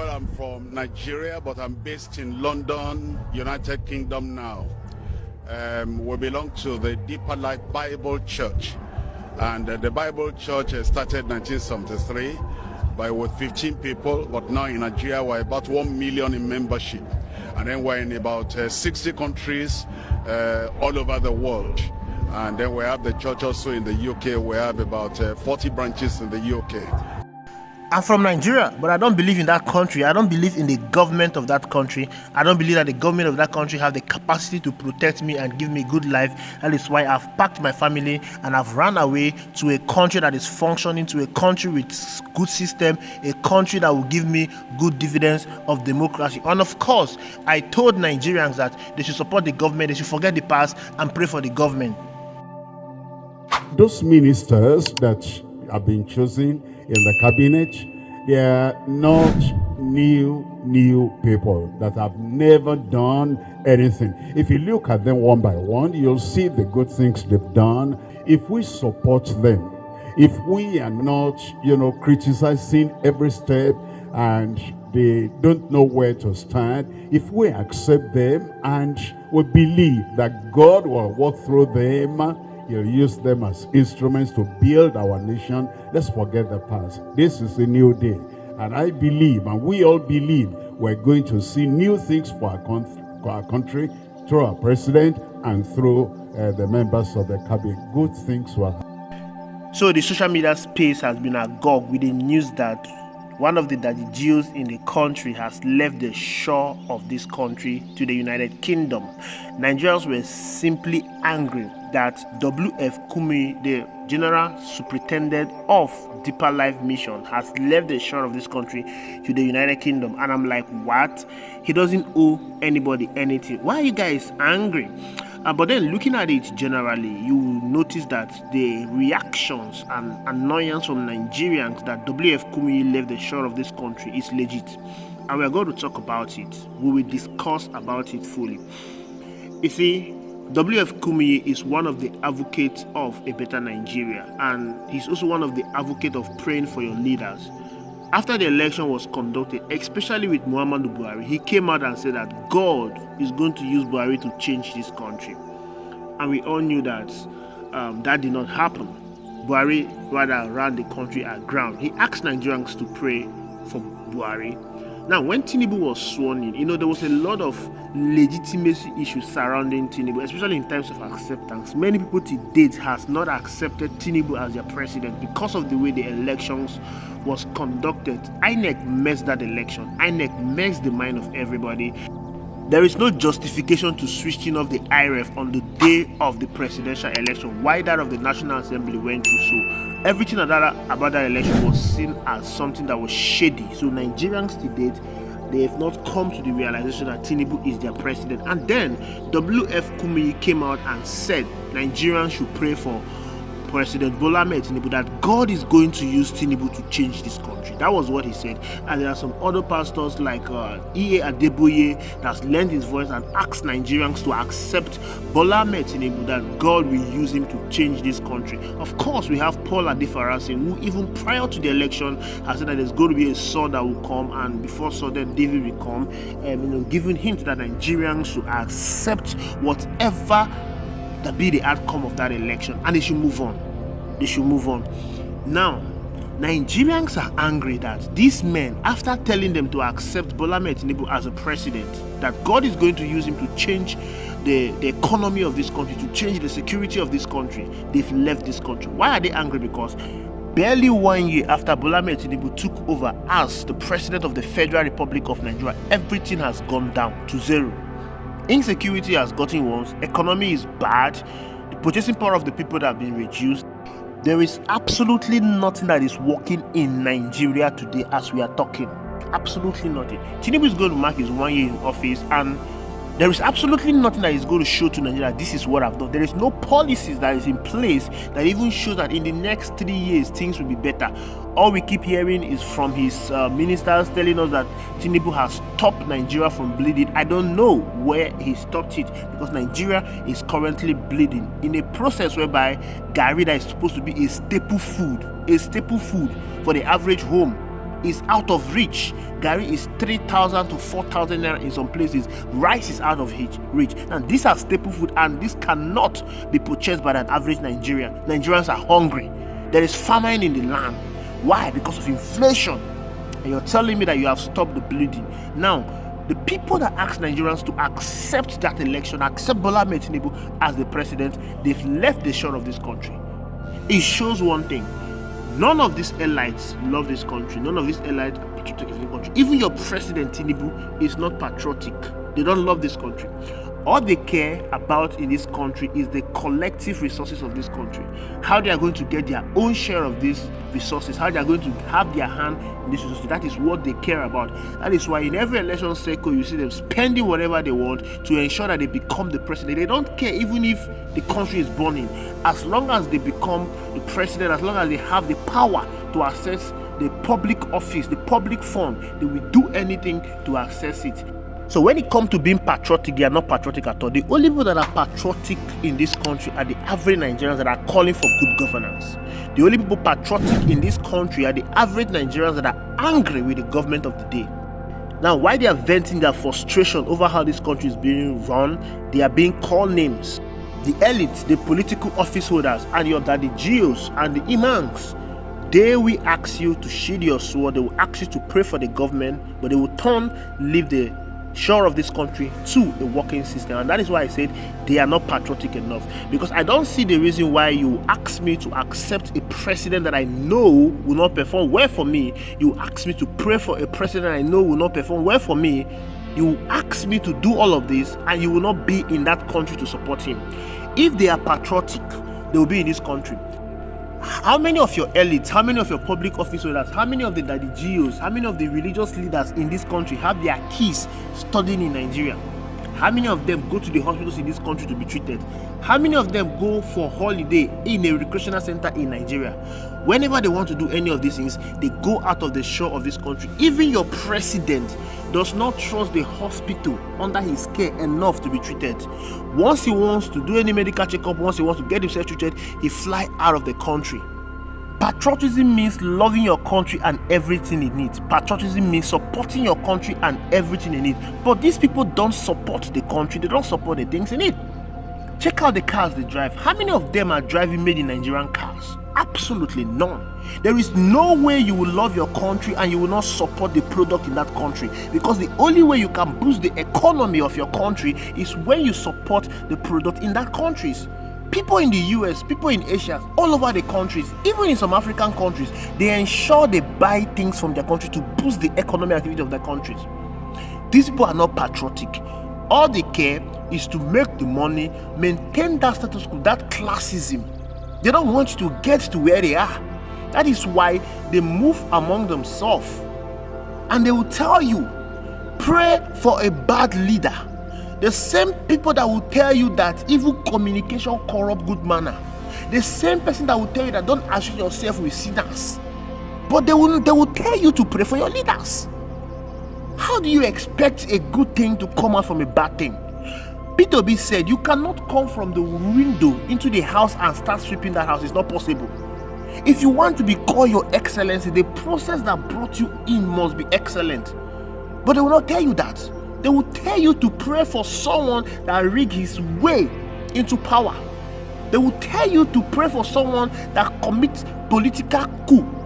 Well, I'm from Nigeria, but I'm based in London, United Kingdom now. We belong to the Deeper Life Bible Church. And the Bible Church started 1973 with 15 people, but now in Nigeria we're about 1 million in membership. And then we're in about 60 countries all over the world. And then we have the church also in the UK. We have about 40 branches in the UK. I'm from Nigeria, but I don't believe in that country. I don't believe in the government of that country. I don't believe that the government of that country have the capacity to protect me and give me good life. That is why I've packed my family and I've run away to a country that is functioning, to a country with good system, a country that will give me good dividends of democracy. And of course, I told Nigerians that they should support the government, they should forget the past and pray for the government. Those ministers that have been chosen in the cabinet, they are not new people that have never done anything. If you look at them one by one, you'll see the good things they've done. If we support them, if we are not, criticizing every step and they don't know where to stand, if we accept them and we believe that God will work through them, He'll use them as instruments to build our nation. Let's forget the past. This is a new day. And I believe, and we all believe, we're going to see new things for our country through our president and through the members of the cabinet. Good things will happen. So the social media space has been agog with the news that one of the daddy Jews in the country has left the shore of this country to the United Kingdom. Nigerians were simply angry that W.F. Kumuyi, the General Superintendent of Deeper Life Mission, has left the shore of this country to the United Kingdom. And I'm like, what? He doesn't owe anybody anything. Why are you guys angry? But then looking at it generally, you will notice that the reactions and annoyance from Nigerians that W.F. Kumuyi left the shore of this country is legit. And we are going to talk about it. We will discuss about it fully. You see, W.F. Kumuyi is one of the advocates of a better Nigeria, and he's also one of the advocates of praying for your leaders. After the election was conducted, especially with Muhammadu Buhari, he came out and said that God is going to use Buhari to change this country. And we all knew that that did not happen. Buhari rather ran the country aground. He asked Nigerians to pray for Buhari. Now, when Tinubu was sworn in, there was a lot of legitimacy issues surrounding Tinubu, especially in terms of acceptance. Many people to date has not accepted Tinubu as their president because of the way the elections was conducted. INEC messed that election. INEC messed the mind of everybody. There is no justification to switching off the IREF on the day of the presidential election. Why that of the National Assembly went through so? Everything about that election was seen as something that was shady. So Nigerians to date, they have not come to the realization that Tinubu is their president. And then W.F. Kumuyi came out and said Nigerians should pray for President Bola Ahmed Tinubu, that God is going to use Tinubu to change this country. That was what he said. And there are some other pastors like E.A. Adeboye that's lent his voice and asked Nigerians to accept Bola Ahmed Tinubu, that God will use him to change this country. Of course, we have Paul Adefarasin, who even prior to the election has said that there's going to be a sword that will come, and before sword then David will come, giving hints that Nigerians should accept whatever that be the outcome of that election, and they should move on. They should move on. Now, Nigerians are angry that these men, after telling them to accept Bola Ahmed Tinubu as a president, that God is going to use him to change the economy of this country, to change the security of this country, they've left this country. Why are they angry? Because barely 1 year after Bola Ahmed Tinubu took over as the president of the Federal Republic of Nigeria, everything has gone down to zero. Insecurity has gotten worse, economy is bad, the purchasing power of the people that have been reduced. There is absolutely nothing that is working in Nigeria today as we are talking. Absolutely nothing. Tinubu is going to mark his 1 year in office, and there is absolutely nothing that is going to show to Nigeria this is what I've done. There is no policies that is in place that even shows that in the next 3 years things will be better. All we keep hearing is from his ministers telling us that Tinubu has stopped Nigeria from bleeding. I don't know where he stopped it, because Nigeria is currently bleeding in a process whereby garri that is supposed to be a staple food for the average home is out of reach. Gari is 3,000 to 4,000 naira in some places. Rice is out of reach. And these are staple food, and this cannot be purchased by an average Nigerian. Nigerians are hungry. There is famine in the land. Why? Because of inflation. And you're telling me that you have stopped the bleeding. Now, the people that asked Nigerians to accept that election, accept Bola Ahmed Tinubu as the president, they've left the shore of this country. It shows one thing. None of these elites love this country. None of these elites are patriotic in the country. Even your president, Tinubu, is not patriotic. They don't love this country. All they care about in this country is the collective resources of this country. How they are going to get their own share of these resources. How they are going to have their hand in this resources. That is what they care about. That is why in every election cycle, you see them spending whatever they want to ensure that they become the president. They don't care even if the country is burning. As long as they become the president, as long as they have the power to access the public office, the public fund, they will do anything to access it. So when it comes to being patriotic, they are not patriotic at all. The only people that are patriotic in this country are the average Nigerians that are calling for good governance. The only people patriotic in this country are the average Nigerians that are angry with the government of the day. Now, while they are venting their frustration over how this country is being run, they are being called names. The elites, the political office holders, and your daddy geos and the imams, they will ask you to sheathe your sword. They will ask you to pray for the government, but they will leave the shore of this country to a working system. And that is why I said they are not patriotic enough, because I don't see the reason why you ask me to accept a president that I know will not perform well for me. You ask me to pray for a president I know will not perform well for me. You ask me to do all of this, and you will not be in that country to support him. If they are patriotic, they will be in this country. How many of your elites, how many of your public office holders, how many of the daddy geos, how many of the religious leaders in this country have their kids studying in Nigeria? How many of them go to the hospitals in this country to be treated? How many of them go for holiday in a recreational center in Nigeria? Whenever they want to do any of these things, they go out of the shore of this country. Even your president does not trust the hospital under his care enough to be treated. Once he wants to do any medical checkup, once he wants to get himself treated, he fly out of the country. Patriotism means loving your country and everything in it. Patriotism means supporting your country and everything in it. But these people don't support the country. They don't support the things in it. Check out the cars they drive. How many of them are driving made in Nigerian cars? Absolutely none. There is no way you will love your country and you will not support the product in that country, because the only way you can boost the economy of your country is when you support the product in that countries. People in the US, people in Asia, all over the countries, even in some African countries, they ensure they buy things from their country to boost the economic activity of their countries. These people are not patriotic. All they care is to make the money, maintain that status quo, that classism. They don't want to get to where they are. That is why they move among themselves. And they will tell you, pray for a bad leader. The same people that will tell you that evil communication corrupt good manner. The same person that will tell you that don't associate yourself with sinners. But they will tell you to pray for your leaders. How do you expect a good thing to come out from a bad thing? P2B said you cannot come from the window into the house and start sweeping that house. It's not possible. If you want to be called your excellency, the process that brought you in must be excellent. But they will not tell you that. They will tell you to pray for someone that rigged his way into power. They will tell you to pray for someone that commits political coup.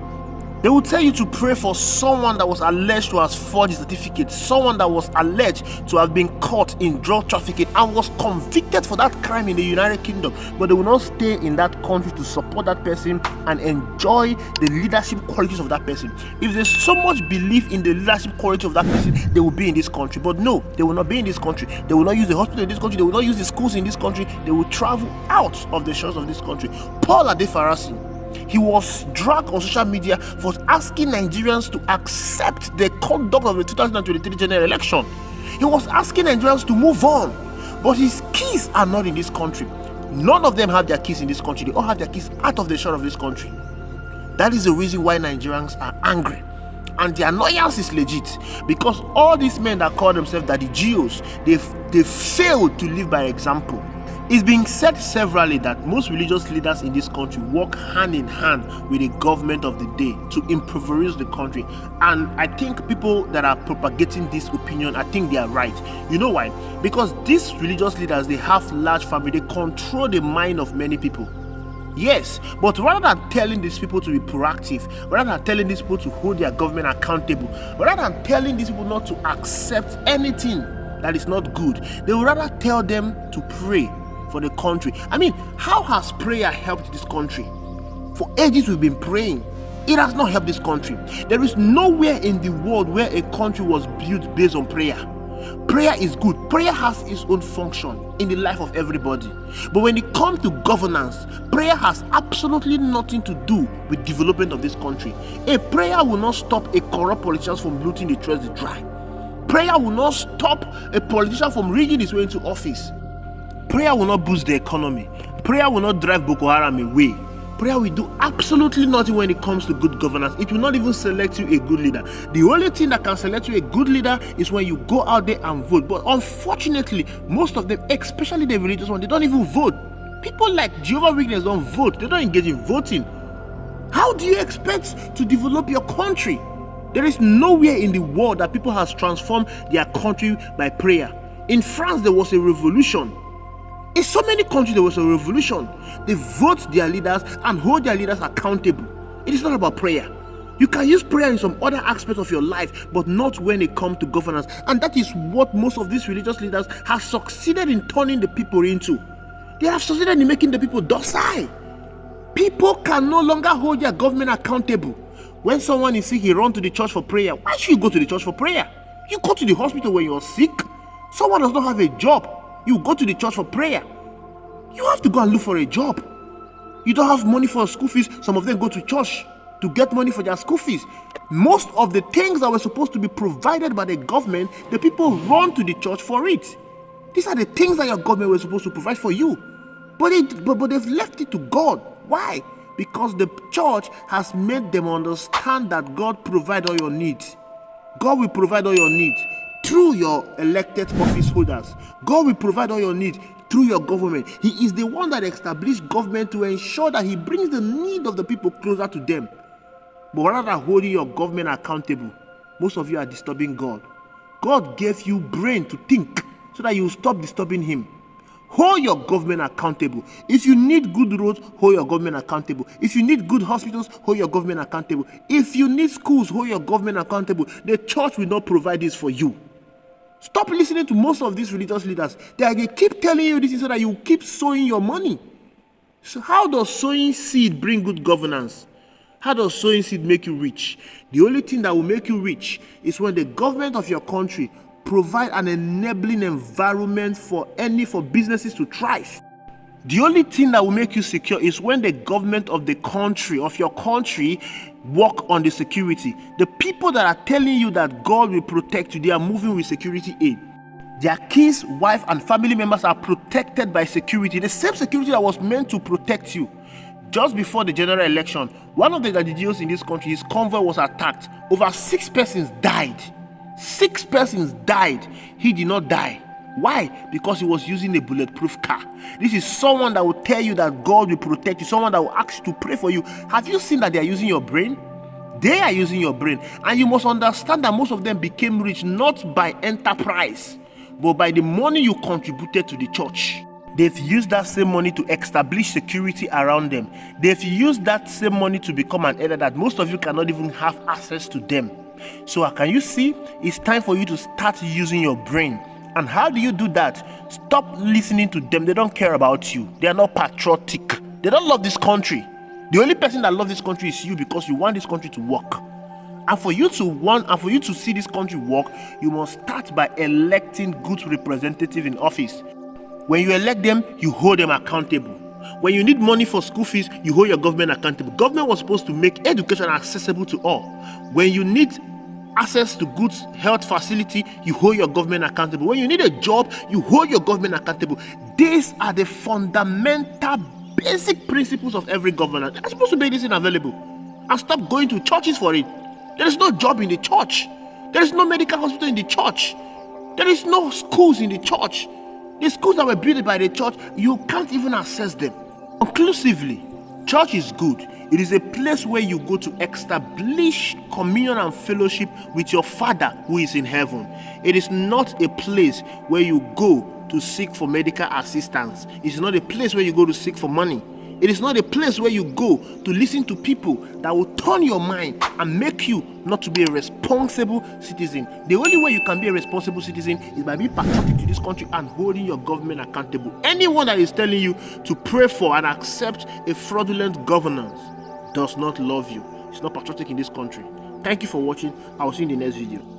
They will tell you to pray for someone that was alleged to have forged a certificate, someone that was alleged to have been caught in drug trafficking and was convicted for that crime in the United Kingdom. But they will not stay in that country to support that person and enjoy the leadership qualities of that person. If there's so much belief in the leadership quality of that person, they will be in this country. But no, they will not be in this country. They will not use the hospital in this country. They will not use the schools in this country. They will travel out of the shores of this country. Paul Adefarasi, he was dragged on social media for asking Nigerians to accept the conduct of the 2023 general election. He was asking Nigerians to move on, but his keys are not in this country. None of them have their keys in this country. They all have their keys out of the shore of this country. That is the reason why Nigerians are angry. And the annoyance is legit, because all these men that call themselves daddy geos, they failed to live by example. It's being said severally that most religious leaders in this country work hand in hand with the government of the day to impoverish the country. And I think people that are propagating this opinion, I think they are right. You know why? Because these religious leaders, they have large family, they control the mind of many people. Yes, but rather than telling these people to be proactive, rather than telling these people to hold their government accountable, rather than telling these people not to accept anything that is not good, they would rather tell them to pray for the country. I mean, how has prayer helped this country? For ages we've been praying. It has not helped this country. There is nowhere in the world where a country was built based on prayer. Prayer is good. Prayer has its own function in the life of everybody. But when it comes to governance, prayer has absolutely nothing to do with development of this country. A prayer will not stop a corrupt politician from looting the treasury dry. Prayer will not stop a politician from rigging his way into office. Prayer will not boost the economy. Prayer will not drive Boko Haram away. Prayer will do absolutely nothing when it comes to good governance. It will not even select you a good leader. The only thing that can select you a good leader is when you go out there and vote. But unfortunately, most of them, especially the religious ones, they don't even vote. People like Jehovah's Witnesses don't vote. They don't engage in voting. How do you expect to develop your country? There is nowhere in the world that people has transformed their country by prayer. In France, there was a revolution. In so many countries, there was a revolution. They vote their leaders and hold their leaders accountable. It is not about prayer. You can use prayer in some other aspects of your life, but not when it comes to governance. And that is what most of these religious leaders have succeeded in turning the people into. They have succeeded in making the people docile. People can no longer hold their government accountable. When someone is sick, he runs to the church for prayer. Why should you go to the church for prayer? You go to the hospital when you're sick. Someone does not have a job. You go to the church for prayer. You have to go and look for a job. You don't have money for school fees. Some of them go to church to get money for their school fees. Most of the things that were supposed to be provided by the government, the people run to the church for it. These are the things that your government was supposed to provide for you. But they've left it to God. Why? Because the church has made them understand that God provides all your needs. God will provide all your needs through your elected office holders. God will provide all your needs through your government. He is the one that established government to ensure that he brings the need of the people closer to them. But rather than holding your government accountable, most of you are disturbing God. God gave you brain to think so that you stop disturbing him. Hold your government accountable. If you need good roads, hold your government accountable. If you need good hospitals, hold your government accountable. If you need schools, hold your government accountable. The church will not provide this for you. Stop listening to most of these religious leaders. They keep telling you this so that you keep sowing your money. So how does sowing seed bring good governance? How does sowing seed make you rich? The only thing that will make you rich is when the government of your country provide an enabling environment for businesses to thrive. The only thing that will make you secure is when the government of the country, of your country, work on the security. The people that are telling you that God will protect you, they are moving with security aid. Their kids, wife, and family members are protected by security. The same security that was meant to protect you. Just before the general election, one of the Nigerians in this country, his convoy was attacked. Over 6 persons died. 6 persons died. He did not die. Why? Because he was using a bulletproof car. This is someone that will tell you that God will protect you, someone that will ask you to pray for you. Have you seen that they are using your brain? They are using your brain. And you must understand that most of them became rich not by enterprise, but by the money you contributed to the church. They've used that same money to establish security around them. They've used that same money to become an elder that most of you cannot even have access to them. So can you see? It's time for you to start using your brain. And how do you do that? Stop listening to them. They don't care about you. They are not patriotic. They don't love this country. The only person that loves this country is you, because you want this country to work. And for you to see this country work, you must start by electing good representatives in office. When you elect them, you hold them accountable. When you need money for school fees, you hold your government accountable. Government was supposed to make education accessible to all. When you need access to good health facility, you hold your government accountable. When you need a job, you hold your government accountable. These are the fundamental basic principles of every governance. They're supposed to make this available. And stop going to churches for it. There is no job in the church. There is no medical hospital in the church. There is no schools in the church. The schools that were built by the church, you can't even access them. Conclusively, church is good. It is a place where you go to establish communion and fellowship with your Father who is in heaven. It is not a place where you go to seek for medical assistance. It is not a place where you go to seek for money. It is not a place where you go to listen to people that will turn your mind and make you not to be a responsible citizen. The only way you can be a responsible citizen is by being patriotic to this country and holding your government accountable. Anyone that is telling you to pray for and accept a fraudulent governance does not love you. It's not patriotic in this country. Thank you for watching. I will see you in the next video.